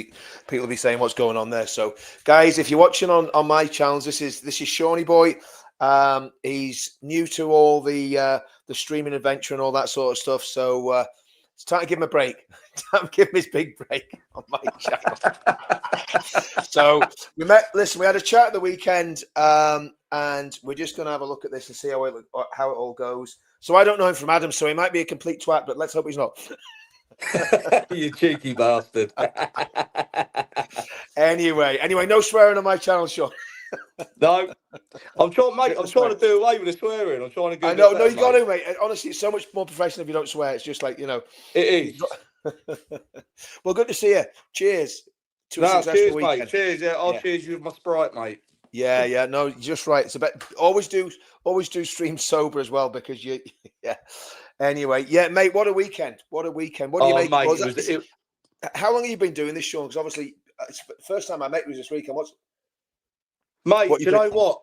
people will be saying what's going on there. So, guys, if you're watching on my channels, this is Shawnee Boy. He's new to all the streaming adventure and all that sort of stuff. So it's time to give him a break. Time to give him his big break on my channel. So we met. Listen, we had a chat at the weekend, and we're just going to have a look at this and see how it all goes. So I don't know him from Adam, so he might be a complete twat, but let's hope he's not. You cheeky bastard. Anyway, no swearing on my channel, Sean. No, I'm trying, mate. I'm trying to do away with the swearing. I'm trying to go. I know, no, you got to, mate. Honestly, it's so much more professional if you don't swear. It's just like, It is. Well, good to see you. Cheers to a successful weekend. Mate. Cheers. Yeah, I'll cheers you with my Sprite, mate. Yeah. No, you're just right. It's about always do stream sober as well because you. Yeah. Anyway, yeah, mate. What a weekend! What a weekend! What do you make? Mate, how long have you been doing this, Sean? Because obviously, it's the first time I met you was this weekend. Mate, do you know what?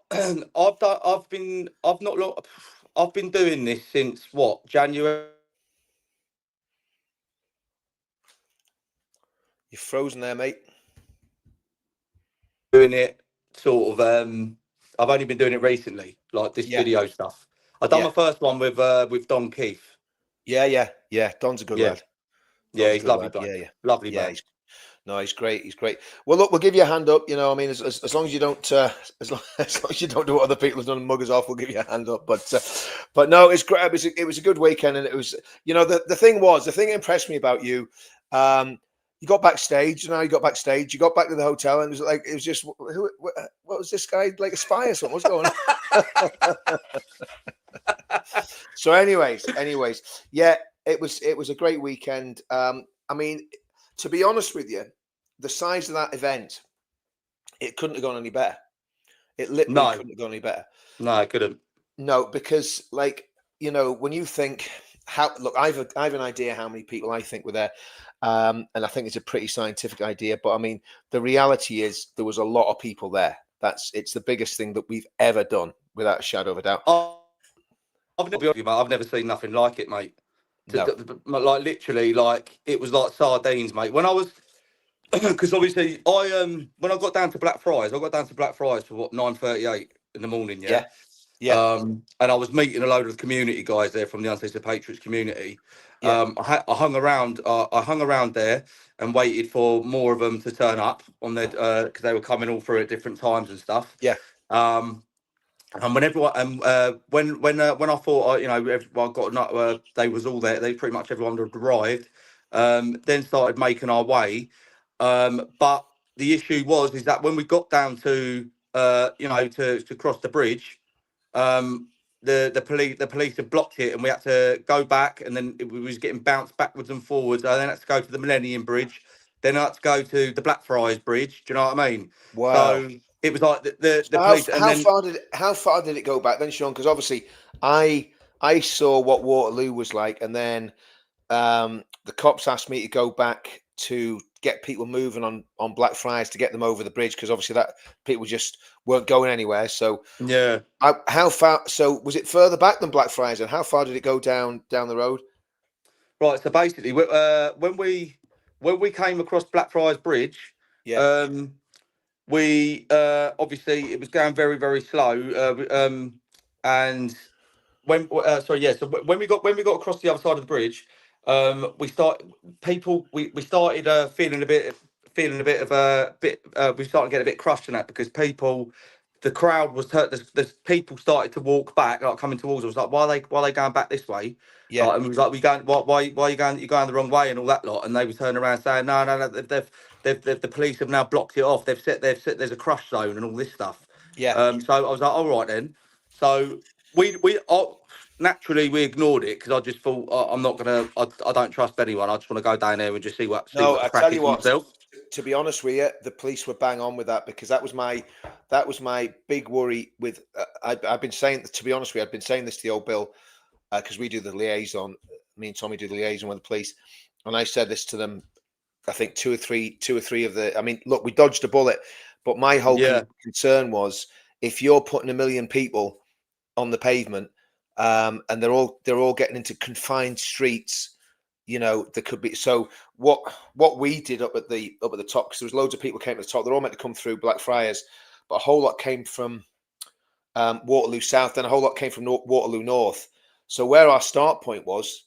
I've been doing this since what, January? You're frozen there, mate. Doing it sort of. I've only been doing it recently, like this video stuff. I done my first one with Don Keith. Yeah. Don's a good lad. Yeah, he's lovely. Yeah, lovely man. He's great. He's great. Well, look, we'll give you a hand up. You know, I mean, as long as you don't, as long as you don't do what other people have done and mug us off, we'll give you a hand up. But no, it's great. It was a good weekend, and it was, you know, the thing that impressed me about you. You got backstage. You got back to the hotel, and it was just, what was this guy, like a spy or something? What's going on? So, anyways, yeah, it was a great weekend. I mean, to be honest with you, the size of that event, it couldn't have gone any better. It literally couldn't have gone any better. No, it couldn't. No, because when you think I've an idea how many people I think were there, and I think it's a pretty scientific idea. But I mean, the reality is there was a lot of people there. It's the biggest thing that we've ever done, without a shadow of a doubt. I've never seen nothing like it, mate. No. Like literally, like it was like sardines, mate. When I was, because obviously when I got down to Blackfriars, for what, 9:38 in the morning, yeah. And I was meeting a load of community guys there from the Unsafe Patriots community. I hung around there and waited for more of them to turn up on their because they were coming all through at different times and stuff. Yeah. And when everyone, when I thought, everyone got, they was all there. They pretty much everyone had arrived. Then started making our way. But the issue is that when we got down to, to cross the bridge, the police had blocked it, and we had to go back, and then we was getting bounced backwards and forwards. I then had to go to the Millennium Bridge. Then I had to go to the Blackfriars Bridge. Do you know what I mean? Wow. So it was like the police. How far did it go back then, Sean? Because obviously I saw what Waterloo was like, and then the cops asked me to go back to get people moving on Blackfriars to get them over the bridge, because obviously that people just weren't going anywhere. So yeah, how far? So was it further back than Blackfriars, and how far did it go down the road? Right. So basically, when we came across Blackfriars Bridge, we obviously it was going very, very slow, and when so when we got across the other side of the bridge, we started feeling a bit we started getting a bit crushed in that, because the crowd was hurt. There's people started to walk back, like coming towards us, like why are they going back this way? Yeah. And we was like, why are you going? You're going the wrong way and all that lot. And they were turning around saying, no, the police have now blocked it off. They've set there's a crush zone and all this stuff. Yeah. So I was like, all right then. So we naturally we ignored it, because I just thought, I'm not gonna. I don't trust anyone. I just want to go down there and just see what. I tell you what. To be honest with you, the police were bang on with that, because that was my big worry with. I've been saying, to be honest with you, I've been saying this to the old Bill, because we do the liaison. Me and Tommy do the liaison with the police, and I said this to them. I think two or three of the. I mean, look, we dodged a bullet, but my whole concern was, if you're putting 1 million people on the pavement, and they're all getting into confined streets, you know, there could be. So what we did up at the top, because there was loads of people came to the top. They're all meant to come through Blackfriars, but a whole lot came from Waterloo South, then a whole lot came from Waterloo North. So where our start point was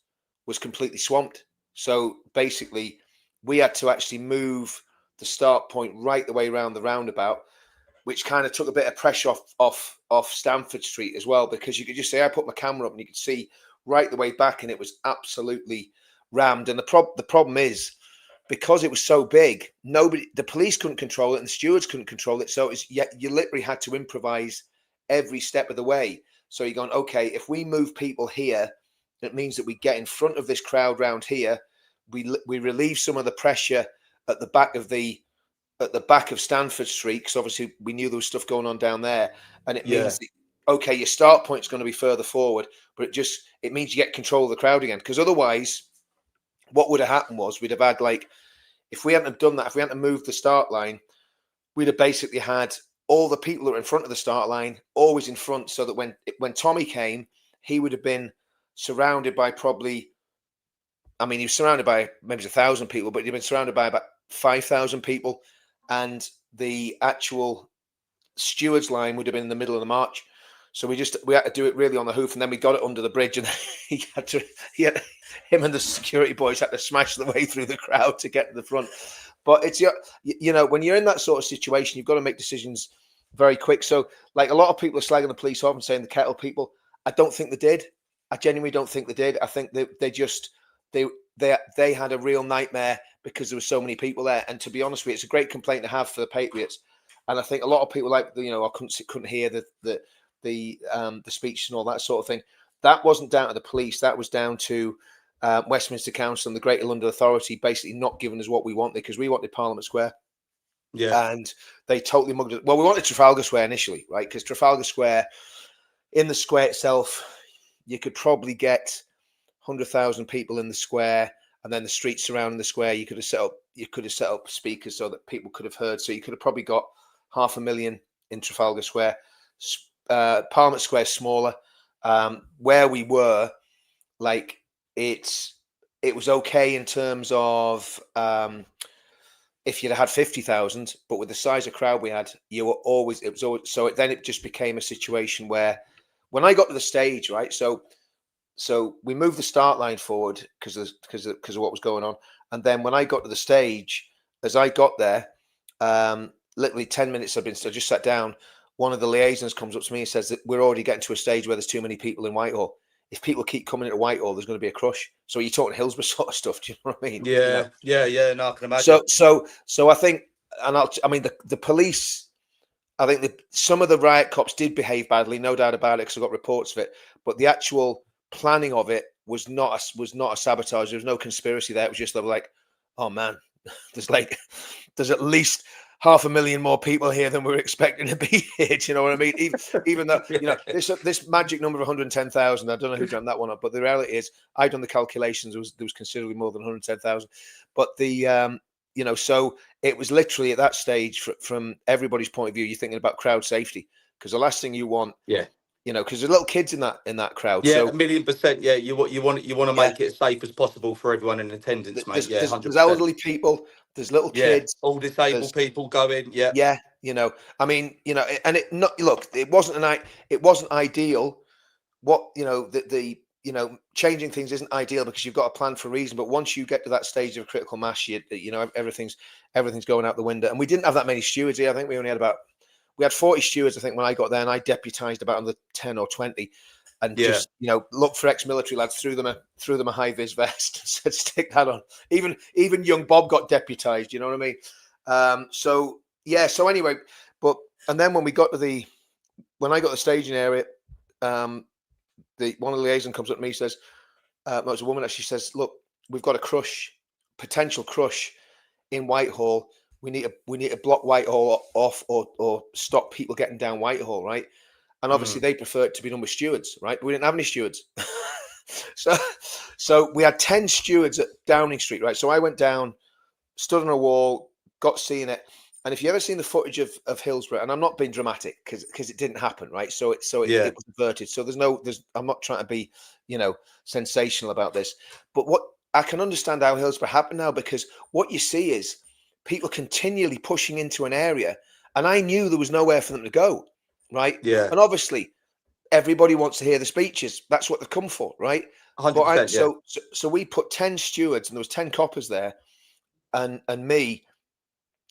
completely swamped. So basically, we had to actually move the start point right the way around the roundabout, which kind of took a bit of pressure off Stamford Street as well, because you could just say, I put my camera up and you could see right the way back, and it was absolutely rammed. And the problem is, because it was so big, the police couldn't control it and the stewards couldn't control it. So you literally had to improvise every step of the way. So you're going, okay, if we move people here, it means that we get in front of this crowd round here. We relieve some of the pressure at the back of Stanford Street, because obviously we knew there was stuff going on down there, and it means that, okay, your start point's going to be further forward, but it means you get control of the crowd again. Because otherwise, what would have happened was we'd have had, like, if we hadn't have done that, if we hadn't moved the start line, we'd have basically had all the people that were in front of the start line always in front, so that when Tommy came, he would have been surrounded by probably, I mean, he was surrounded by maybe 1,000 people, but he'd been surrounded by about 5,000 people, and the actual stewards line would have been in the middle of the march. So we had to do it really on the hoof, and then we got it under the bridge, and him and the security boys had to smash their way through the crowd to get to the front. But it's, you know, when you're in that sort of situation, you've got to make decisions very quick. So, like, a lot of people are slagging the police off and saying the kettle people. I don't think they did. I genuinely don't think they did. I think they had a real nightmare because there were so many people there. And to be honest with you, it's a great complaint to have for the Patriots. And I think a lot of people, like, you know, I couldn't hear the speech and all that sort of thing. That wasn't down to the police. That was down to Westminster Council and the Greater London Authority basically not giving us what we wanted, because we wanted Parliament Square. Yeah. And they totally mugged it. Well, we wanted Trafalgar Square initially, right? Because Trafalgar Square, in the square itself, you could probably get 100,000 people in the square, and then the streets surrounding the square, you could have set up speakers so that people could have heard. So you could have probably got 500,000 in Trafalgar Square. Parliament Square is smaller. Where we were, like, it was okay in terms of if you'd had 50,000, but with the size of crowd we had, it was always then it just became a situation where, when I got to the stage, right, so we moved the start line forward because of what was going on, and then when I got to the stage, as I got there, literally 10 minutes I just sat down. One of the liaisons comes up to me and says that we're already getting to a stage where there's too many people in Whitehall. If people keep coming into Whitehall, there's going to be a crush. So you're talking Hillsborough sort of stuff. Do you know what I mean? Yeah, you know? No, I can imagine. So I think, and I mean, the police, I think that some of the riot cops did behave badly, no doubt about it, because I got reports of it. But the actual planning of it was not a sabotage. There was no conspiracy there. It was just like, oh man, there's at least 500,000 more people here than we were expecting to be here. Do you know what I mean? Even though, you know, this magic number of 110,000, I don't know who dreamt that one up, but the reality is, I've done the calculations. There was considerably more than 110,000. But you know, so it was literally at that stage, from everybody's point of view, you're thinking about crowd safety, because the last thing you want, you know, because there's little kids in that crowd. Yeah, so, 1,000,000%. Yeah, you want to make it as safe as possible for everyone in attendance, mate. Yeah, 100%. There's elderly people, there's little kids, all disabled people go in. Yeah, you know, I mean, you know, and it wasn't ideal. What, you know, the you know, changing things isn't ideal because you've got a plan for a reason. But once you get to that stage of critical mass, you know, everything's going out the window. And we didn't have that many stewards here. I think we had 40 stewards, I think, when I got there, and I deputized about another 10 or 20, and just, you know, look for ex-military lads, threw them a high-vis vest, and said, stick that on. Even young Bob got deputized, you know what I mean? So anyway, and then when I got the staging area, one of the liaison comes up to me, says, no, it's a woman, actually, says, look, we've got a potential crush in Whitehall. We need to block Whitehall off, or stop people getting down Whitehall, right? And obviously they prefer it to be done with stewards, right? But we didn't have any stewards. so we had 10 stewards at Downing Street, right? So I went down, stood on a wall, got seeing it. And if you ever seen the footage of Hillsborough, and I'm not being dramatic because it didn't happen, right? So it was averted. So I'm not trying to be, you know, sensational about this. But I can understand how Hillsborough happened now, because what you see is people continually pushing into an area, and I knew there was nowhere for them to go, right? Yeah. And obviously, everybody wants to hear the speeches. That's what they come for, right? But 100%. Yeah. so we put 10 stewards, and there was 10 coppers there, and me,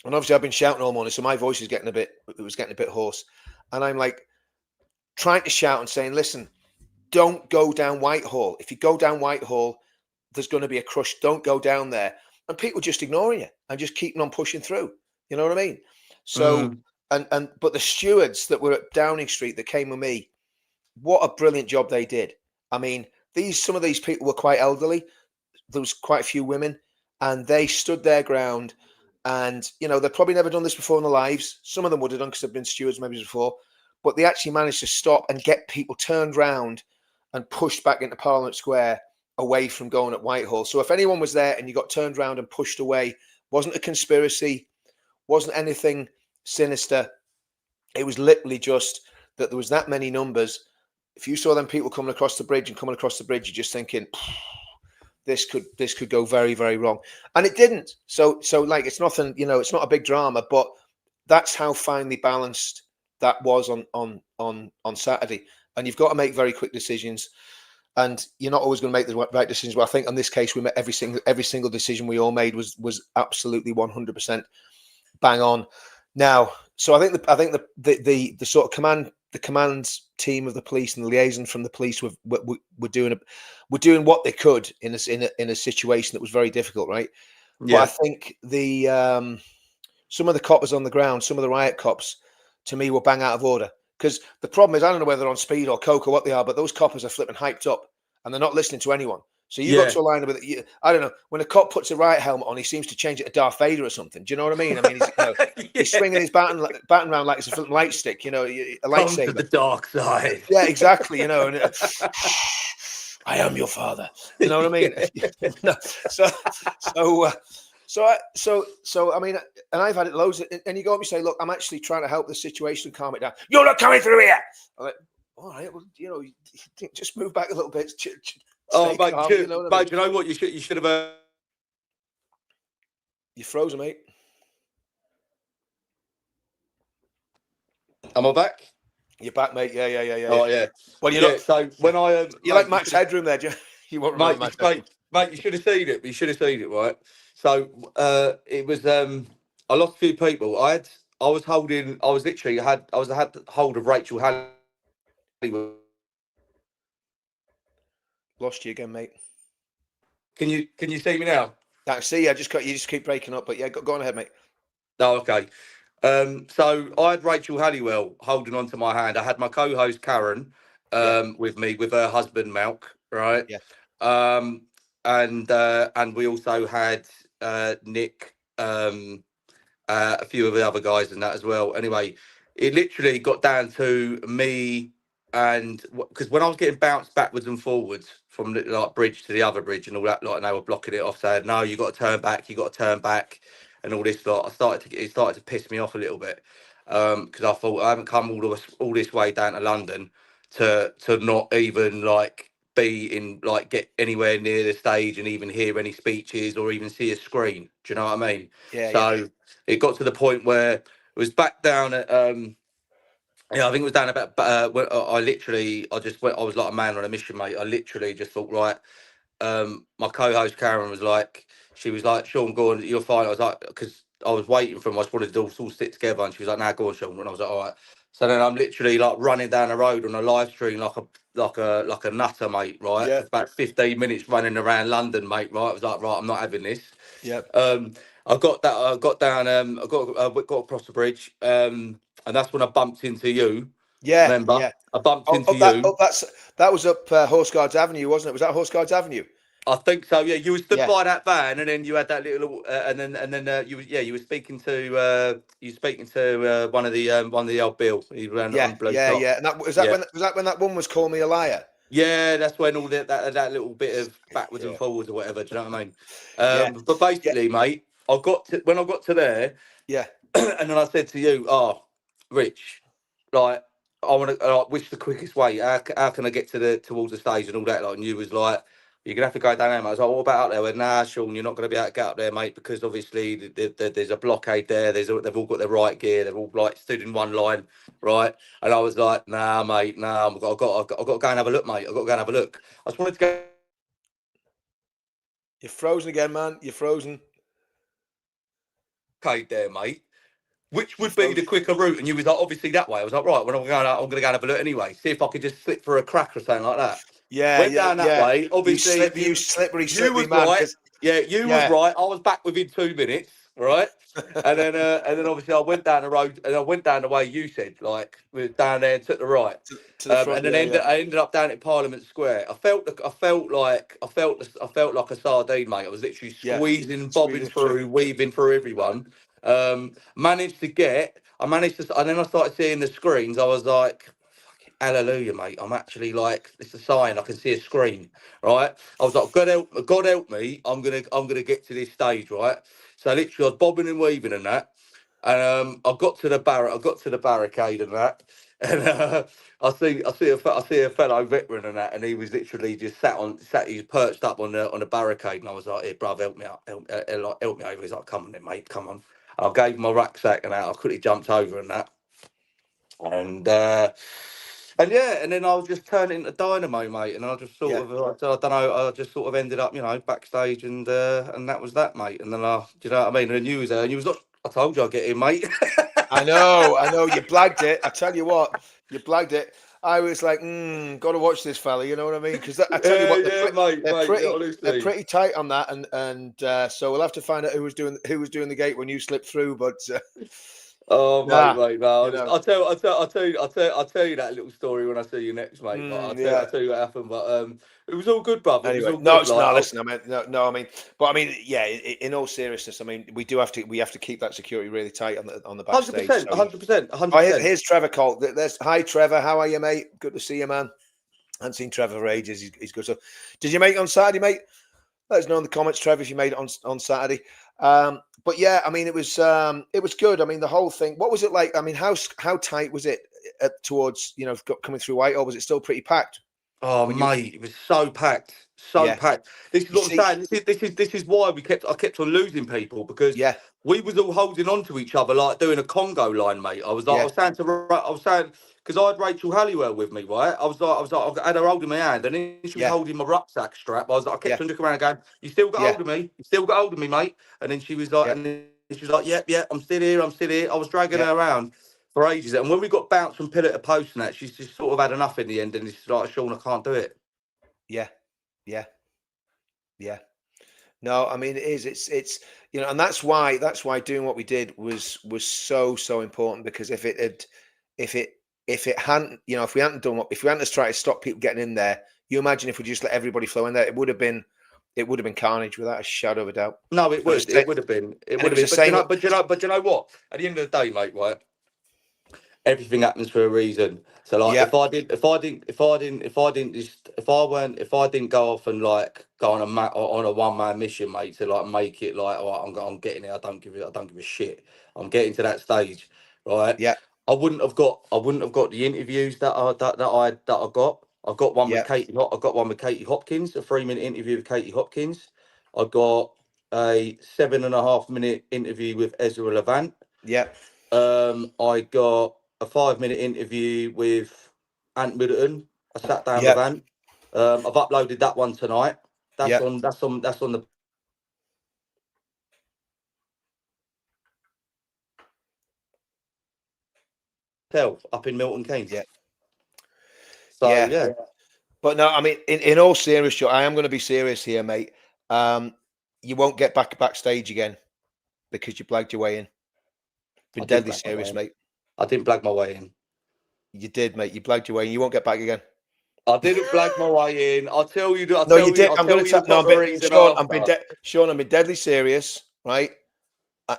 and obviously I've been shouting all morning, so my voice is getting a bit hoarse, and I'm like trying to shout and saying, listen, don't go down Whitehall. If you go down Whitehall, there's going to be a crush. Don't go down there. And people just ignoring you and just keeping on pushing through. You know what I mean? So, but the stewards that were at Downing Street that came with me, what a brilliant job they did. I mean, some of these people were quite elderly. There was quite a few women, and they stood their ground. And they've probably never done this before in their lives. Some of them would have done because they've been stewards maybe before, but they actually managed to stop and get people turned round and pushed back into Parliament Square, away from going at Whitehall. So if anyone was there and you got turned around and pushed away, wasn't a conspiracy, wasn't anything sinister. It was literally just that there was that many numbers. If you saw them people coming across the bridge, you're just thinking, this could go very, very wrong. And it didn't. So like, it's nothing, it's not a big drama, but that's how finely balanced that was on Saturday. And you've got to make very quick decisions. And you're not always going to make the right decisions. But I think on this case, we made every single decision we all made was absolutely 100% bang on. Now, so I think the sort of command team of the police and the liaison from the police were doing what they could in a situation that was very difficult, right? Yeah. But I think some of the coppers on the ground, some of the riot cops, to me, were bang out of order. Because the problem is, I don't know whether they're on speed or coke or what they are, but those coppers are flipping hyped up and they're not listening to anyone. So you got to align with it. I don't know. When a cop puts a riot helmet on, he seems to change it to Darth Vader or something. Do you know what I mean? I mean, he's swinging his baton around like it's a flipping light stick. A lightsaber. Come to the dark side. Yeah, exactly. And I am your father. You know what I mean? No. So I mean, and I've had it loads. And you go up and say, "Look, I'm actually trying to help the situation, calm it down. You're not coming through here." I'm like, "All right, well, just move back a little bit." Oh, mate, you know what? You should have. You frozen, mate. Am I back? You're back, mate. Yeah. Oh, yeah. Well, you're not. So when I you're like Max Headroom there, you won't remember Max Headroom. Mate, you should have seen it. You should have seen it, right? So it was. I lost a few people. I was literally had hold of Rachel Halley. Lost you again, mate. Can you see me now? I see. You just keep breaking up, but yeah, go on ahead, mate. Oh, okay. So I had Rachel Halliwell holding on to my hand. I had my co-host Karen with me, with her husband Malk, right? Yeah. And we also had Nick, a few of the other guys and that as well. Anyway, it literally got down to me, and because when I was getting bounced backwards and forwards from the like bridge to the other bridge and all that, like, and they were blocking it off, saying, "No, you got to turn back," and all this. Like, it started to piss me off a little bit, because I thought I haven't come all this way down to London to not even like be in, like, get anywhere near the stage and even hear any speeches or even see a screen. Do you know what I mean? Yeah. So it got to the point where it was back down at I think it was down about where I was like a man on a mission, mate. I literally just thought, right, my co-host Karen was like, she was like, "Sean, go on, you're fine." I was like, because I was waiting for him, I just wanted to all sit together, and she was like, "Now go on, Sean," and I was like, "All right." So then I'm literally like running down the road on a live stream like a nutter, mate, right? Yeah. For about 15 minutes running around London, mate, right? I was like, right, I'm not having this. Yep. I got down, I got across the bridge, and that's when I bumped into you. Yeah. Remember? Yeah. I bumped into you. That was up Horse Guards Avenue, wasn't it? Was that Horse Guards Avenue? I think so. Yeah, you were stood by that van, and then you had that little, and then you were speaking to one of the old Bill. He ran on blue top. Yeah. And was that when that one was calling me a liar? Yeah, that's when all that little bit of backwards and forwards or whatever. Do you know what I mean? But basically, mate, when I got to there, yeah, and then I said to you, "Oh, Rich, like, I want to, which the quickest way? How can I get towards the stage and all that?" Like, and you was like, You're gonna have to go down there, mate. I was like, what about up there? I went, nah, Sean, you're not gonna be able to get up there, mate, because obviously there's a blockade there. They've all got their right gear. They're all like stood in one line, right? And I was like, nah, mate, nah. I've got to go and have a look, mate. I've got to go and have a look. I just wanted to go. You're frozen again, man. You're frozen. Okay, there, mate. Which You're would be the frozen. quicker route? And you was like, obviously that way. I was like, right, when I'm going out, I'm going to go and have a look anyway. See if I could just slip for a crack or something like that. Yeah, Went yeah, down that yeah. way. Obviously, You slippery, you slippery was man. right. Because Yeah, you was yeah, right. I was back within 2 minutes, right? And then obviously I went down the road and I went down the way you said, like we were down there and took the right. to the front. And then Yeah, yeah, I ended up down at Parliament Square. I felt like a sardine, mate. I was literally yeah. squeezing, bobbing Squeezing through. through, weaving through everyone. And then I started seeing the screens. I was like, hallelujah, mate. I'm actually like, it's a sign. I can see a screen, right? I was like, God help me. I'm gonna get to this stage, right? So literally, I was bobbing and weaving and that, and I got to the barricade and that, and I see a fellow veteran and that, and he was literally just he's perched up on the barricade, and I was like, here, bruv, help me out, help me over. He's like, come on, then, mate, come on. I gave him my rucksack and that. I quickly jumped over and that. And yeah, and then I was just turning into dynamo, mate. And I just sort of, I don't know, I just sort of ended up, backstage, and that was that, mate. And then do you know what I mean? And then you was there, and you was like, I told you I'd get in, mate. I know. You blagged it. I tell you what, you blagged it. I was like, got to watch this fella. You know what I mean? Because I tell you what, mate, they're honestly. pretty tight on that, and so we'll have to find out who was doing the gate when you slipped through. But Oh, mate, no. you know. I'll tell you that little story when I see you next, mate. But I'll tell you what happened. But it was all good, bruv. It was Anyway, all no, good. it's Like, not. Listen, I mean, yeah. In all seriousness, I mean, we have to keep that security really tight on the backstage. 100%, 100%, Oh, 100%. here's Trevor Colt. Hi, Trevor. How are you, mate? Good to see you, man. I haven't seen Trevor for ages. He's good. So, did you make it on Saturday, mate? Let us know in the comments, Trevor, if you made it on Saturday. But yeah, I mean, it was good. I mean, the whole thing. What was it like? I mean, how tight was it towards coming through Whitehall? Was it still pretty packed? Oh, mate, it was so packed, packed. This is what I'm saying. This is why I kept on losing people, because we was all holding on to each other like doing a Congo line, mate. I was saying because I had Rachel Halliwell with me, right? I had her holding my hand, and then she was holding my rucksack strap. I kept on looking around, going, "You still got hold of me? You still got hold of me, mate?" And then she was like, "Yep, I'm still here. I'm still here." I was dragging her around for ages. And when we got bounced from pillar to post and that, she's just sort of had enough in the end, and it's like, Sean, I can't do it. Yeah. No, I mean, it is. It's and that's why doing what we did was so important, because if it hadn't, if we hadn't tried to stop people getting in there, you imagine if we just let everybody flow in there, it would have been carnage without a shadow of a doubt. No, it would have been. But you know what? At the end of the day, mate, right? Everything happens for a reason. So like, if I didn't go off and like go on a one man mission, mate, to like make it like, all right, I'm getting it. I don't give a shit. I'm getting to that stage, right? Yeah. I wouldn't have got the interviews that I got. I got one with Katie. I got one with Katie Hopkins, a 3-minute interview with Katie Hopkins. I got a 7.5-minute interview with Ezra Levant. Yeah. I got a 5-minute interview with Ant Middleton. I sat down with Ant. I've uploaded that one tonight. That's on the up in Milton Keynes. Yeah. So yeah. But no, I mean, in all seriousness, I am going to be serious here, mate. You won't get backstage again because you blagged your way in. Been deadly serious, mate. I didn't blag my way in. You did, mate. You blagged your way in. You won't get back again. I didn't blag my way in. I'll tell you. No, you did. I'm going to tell. No, Sean, I'm being deadly serious, right?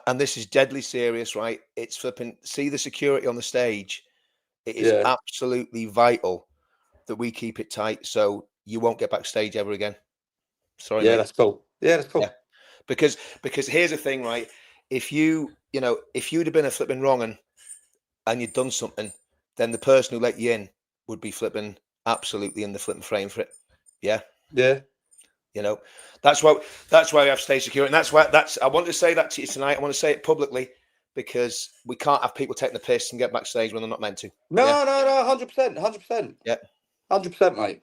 And this is deadly serious, right? It's flipping. See the security on the stage. It is absolutely vital that we keep it tight, so you won't get backstage ever again. Sorry, mate. That's cool. Yeah, that's cool. Yeah. Because here's the thing, right? If you'd have been a flipping wrong and you'd done something, then the person who let you in would be flipping absolutely in the flipping frame for it. Yeah. Yeah. You know, that's why we have stage security, and I want to say that to you tonight. I want to say it publicly because we can't have people taking the piss and get backstage when they're not meant to. No, 100%, 100%. Yeah, 100%, mate.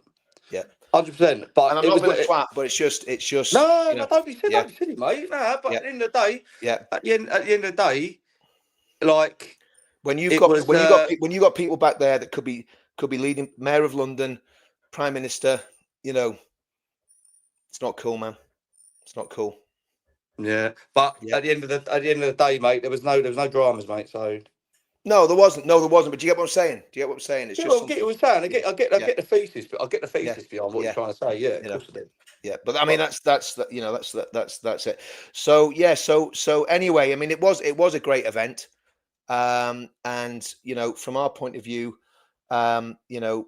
Yeah, 100%. But and I'm not being a twat, but it's just. No, don't be silly, mate. No, but at the end of the day, at the end of the day, like when you got people back there that could be leading Mayor of London, Prime Minister, you know, it's not cool, man. It's not cool. Yeah, but at the end of the day, mate, there was no dramas, mate. So no, there wasn't. But do you get what I'm saying? It's just. I get what you're saying. I get the thesis, but I get the thesis behind what you're trying to say. Yeah, of course I do. Yeah, but I mean that's it. So yeah, so anyway, I mean it was a great event, and you know from our point of view, you know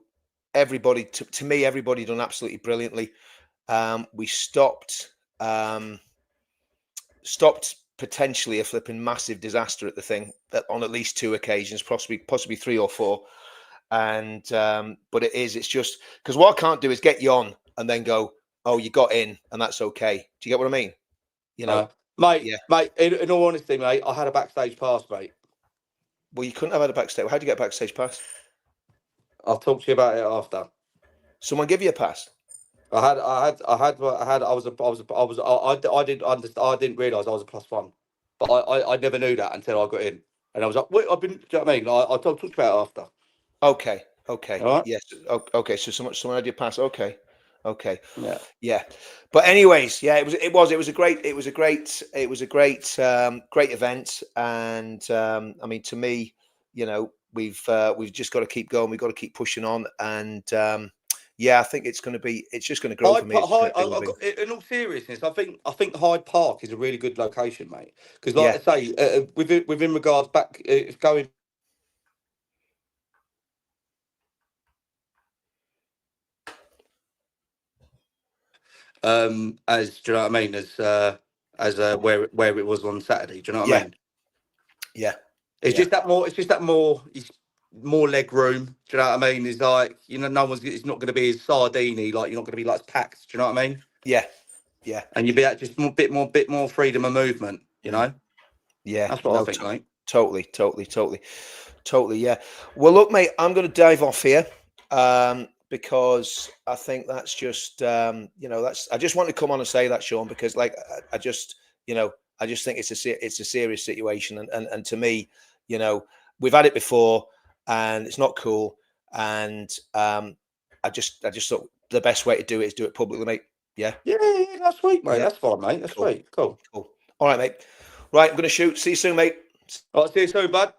everybody to me everybody done absolutely brilliantly. We stopped potentially a flipping massive disaster at the thing on at least 2 occasions, possibly 3 or 4. And but it's just because what I can't do is get you on and then go, oh, you got in and that's okay. Do you get what I mean? You know, mate. In all honesty, mate, I had a backstage pass, mate. Well, you couldn't have had a backstage. How'd you get a backstage pass? I'll talk to you about it after. Someone give you a pass? I didn't realise I was a +1, but I never knew that until I got in, and I was like, wait, do you know what I mean? I'll talk to you about it after. Okay. All right. Yes. Okay. So someone had your pass. Okay. Yeah. But anyways, yeah, it was a great great event, and I mean, to me, you know, we've just got to keep going. We've got to keep pushing on, and yeah, I think it's just going to grow for me. In all seriousness, I think Hyde Park is a really good location, mate. Because, like I say, within regards back, going. As do you know what I mean? As where it was on Saturday. Do you know what I mean? Yeah. It's just that more. It's more leg room. Do you know what I mean? It's like, you know, it's not going to be as sardiney. Like, you're not going to be like packed. Do you know what I mean? Yeah. And you'd be at just bit more freedom of movement. You know? Yeah. That's what I think, mate. Totally. Yeah. Well, look, mate, I'm going to dive off here. Because I think that's just, you know, I just want to come on and say that, Sean, because like, I just think it's a serious situation. And to me, you know, we've had it before and it's not cool. And I just thought the best way to do it is do it publicly, mate. Yeah. Yeah, that's sweet, mate. Yeah. That's fine, mate. That's sweet. Cool. All right, mate. Right. I'm going to shoot. See you soon, mate. All right. See you soon, bud.